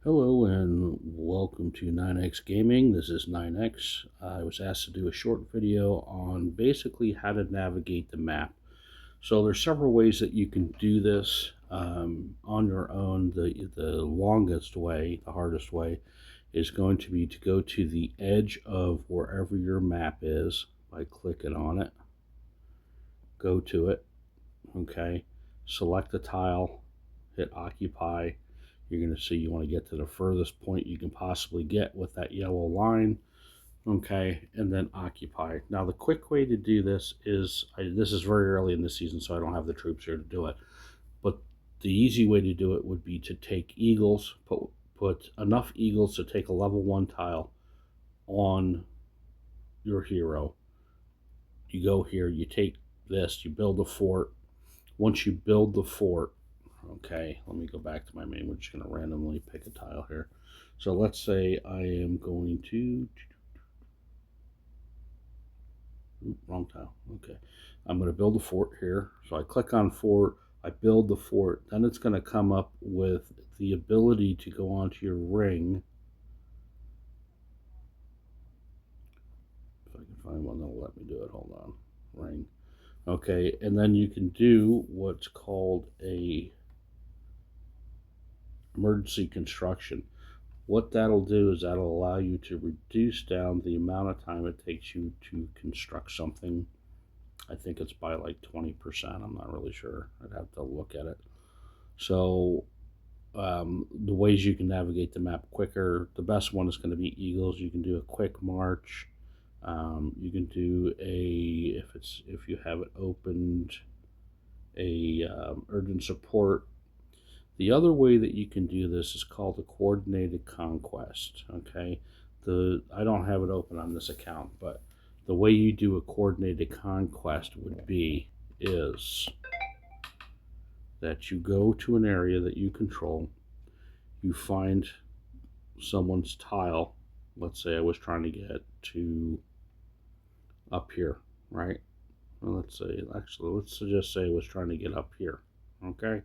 Hello and welcome to 9X Gaming. This is 9X. I was asked to do a short video on basically how to navigate the map. So there's several ways that you can do this on your own. The longest way, the hardest way, is going to be to go to the edge of wherever your map is by clicking on it. Go to it, okay? Select a tile, hit occupy. You're going to see you want to get to the furthest point you can possibly get with that yellow line, okay, and then occupy. Now the quick way to do this is, this is very early in the season, so I don't have the troops here to do it, but the easy way to do it would be to take eagles, put enough eagles to take a level 1 tile on your hero. You go here, you take this, you build a fort. Once you build the fort, okay, let me go back to my main. We're just going to randomly pick a tile here. So let's say I am going to, wrong tile, okay. I'm going to build a fort here. So I click on fort, I build the fort, then it's going to come up with the ability to go onto your ring. If I can find one that'll let me do it, hold on, ring. Okay, and then you can do what's called a emergency construction. What that'll do is that'll allow you to reduce down the amount of time it takes you to construct something. I think it's by like 20%. I'm not really sure. I'd have to look at it. So the ways you can navigate the map quicker, the best one is going to be eagles. You can do a quick march. You can do if you have it opened, a urgent support. The other way that you can do this is called a coordinated conquest, okay? I don't have it open on this account, but the way you do a coordinated conquest is that you go to an area that you control, you find someone's tile. Let's say I was trying to get to up here, right? Well, let's just say I was trying to get up here, okay?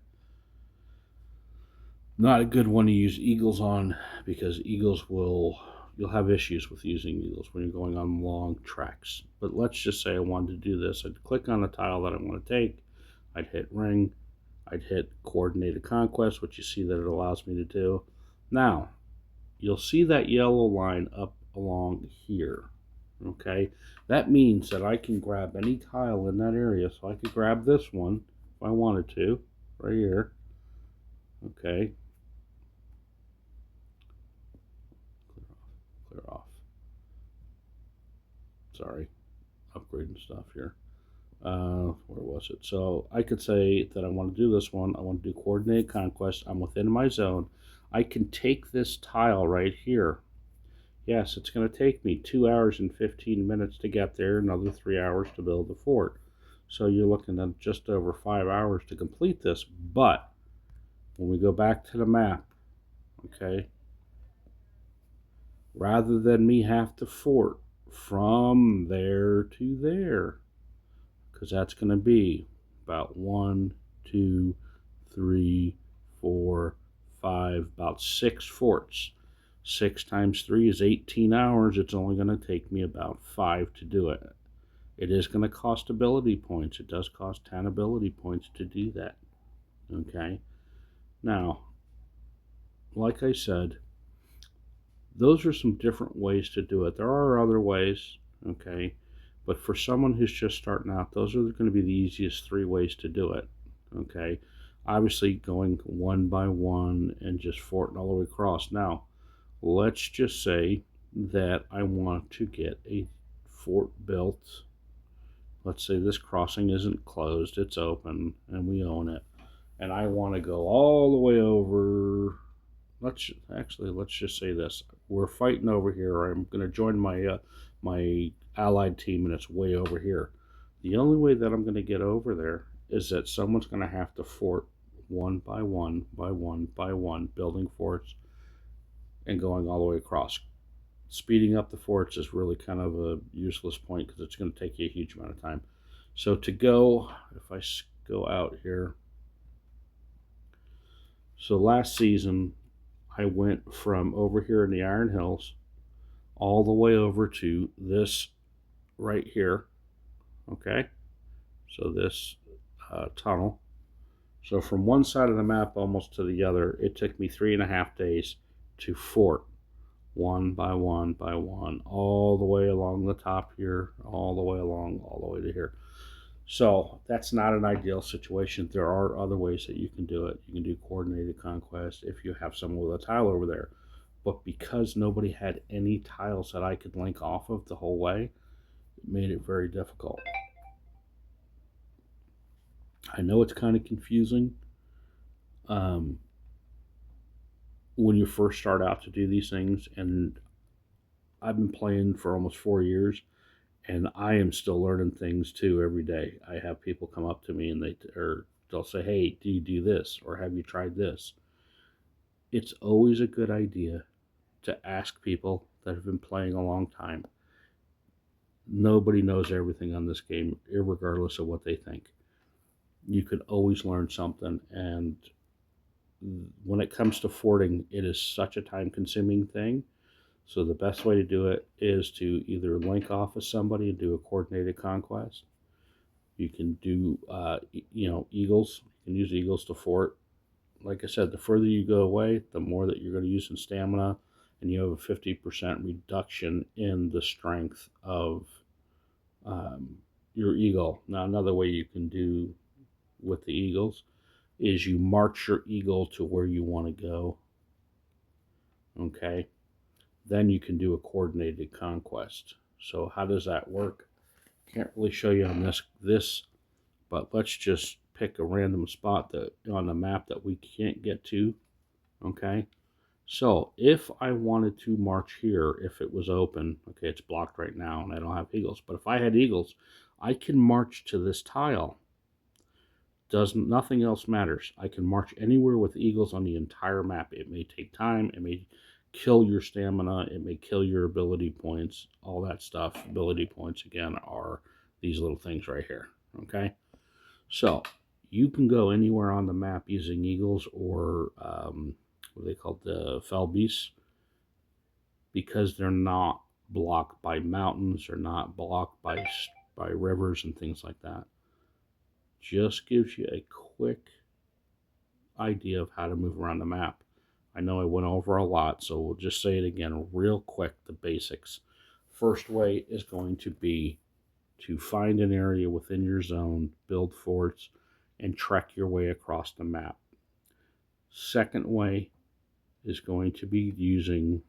Not a good one to use eagles on, because you'll have issues with using eagles when you're going on long treks. But let's just say I wanted to do this. I'd click on the tile that I want to take, I'd hit ring, I'd hit coordinated conquest, which you see that it allows me to do. Now you'll see that yellow line up along here, okay? That means that I can grab any tile in that area. So I could grab this one if I wanted to, right here, okay? Clear off. Sorry, upgrading stuff here. Where was it? So I could say that I want to do this one. I want to do coordinated conquest. I'm within my zone. I can take this tile right here. Yes, it's going to take me 2 hours and 15 minutes to get there, another 3 hours to build the fort. So you're looking at just over 5 hours to complete this. But when we go back to the map, okay, rather than me have to fort from there to there, because that's going to be about 1, 2, 3, 4, 5, about 6 forts. 6 times 3 is 18 hours. It's only going to take me about 5 to do it. It is going to cost ability points. It does cost 10 ability points to do that. Okay? Now, like I said, those are some different ways to do it. There are other ways, okay? But for someone who's just starting out, those are going to be the easiest 3 ways to do it, okay? Obviously, going one by one and just forting all the way across. Now, let's just say that I want to get a fort built. Let's say this crossing isn't closed, it's open, and we own it. And I want to go all the way over. Let's just say this: we're fighting over here. I'm going to join my allied team, and it's way over here. The only way that I'm going to get over there is that someone's going to have to fort one by one by one by one, building forts and going all the way across. Speeding up the forts is really kind of a useless point because it's going to take you a huge amount of time. So to go, if I go out here, so last season I went from over here in the Iron Hills all the way over to this right here. Okay, so this tunnel. So from one side of the map almost to the other, it took me 3.5 days to fort one by one by one, all the way along the top here, all the way along, all the way to here. So that's not an ideal situation. There are other ways that you can do it. You can do coordinated conquest if you have someone with a tile over there. But because nobody had any tiles that I could link off of the whole way, it made it very difficult. I know it's kind of confusing when you first start out to do these things, and I've been playing for almost 4 years, and I am still learning things too every day. I have people come up to me and they'll say, "Hey, do you do this, or have you tried this?" It's always a good idea to ask people that have been playing a long time. Nobody knows everything on this game, regardless of what they think. You could always learn something, and when it comes to forting, it is such a time-consuming thing. So the best way to do it is to either link off with somebody and do a coordinated conquest. You can do, eagles. You can use eagles to fort. Like I said, the further you go away, the more that you're going to use in stamina, and you have a 50% reduction in the strength of your eagle. Now, another way you can do with the eagles is you march your eagle to where you want to go. Okay, then you can do a coordinated conquest. So how does that work? Can't really show you on this, but let's just pick a random spot that on the map that we can't get to. Okay, so if I wanted to march here, if it was open, okay, it's blocked right now and I don't have eagles, but if I had eagles, I can march to this tile. Nothing else matters. I can march anywhere with eagles on the entire map. It may take time, it may kill your stamina, it may kill your ability points, all that stuff. Ability points, again, are these little things right here. Okay, so you can go anywhere on the map using eagles, or what are they called, the fell beasts, because they're not blocked by mountains, or not blocked by rivers and things like that. Just gives you a quick idea of how to move around the map. I know I went over a lot, so we'll just say it again real quick, the basics. First way is going to be to find an area within your zone, build forts, and trek your way across the map. Second way is going to be using,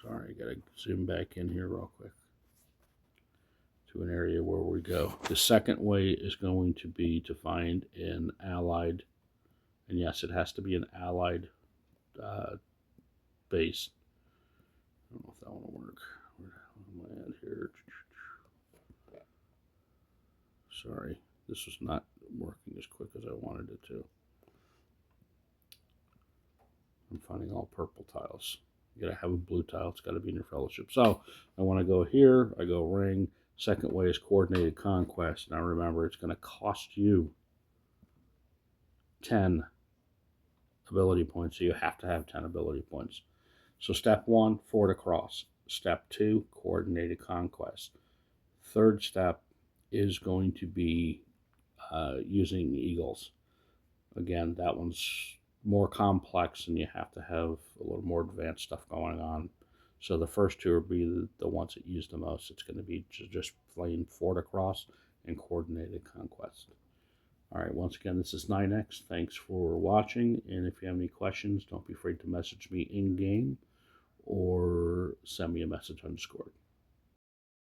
sorry, I gotta zoom back in here real quick to an area where we go. The second way is going to be to find an allied, and yes, it has to be an allied base. I don't know if that one will work. Where am I at here? Sorry, this was not working as quick as I wanted it to. I'm finding all purple tiles. You gotta have a blue tile, it's gotta be in your fellowship. So I wanna go here, I go ring. Second way is coordinated conquest. Now remember, it's gonna cost you 10 ability points, so you have to have 10 ability points. So step 1, fort across. Step 2, coordinated conquest. Third step is going to be using eagles. Again, that one's more complex, and you have to have a little more advanced stuff going on. So the first two will be the ones that use the most. It's going to be just plain fort across and coordinated conquest. All right, once again, this is 9X. Thanks for watching, and if you have any questions, don't be afraid to message me in-game or send me a message on Discord.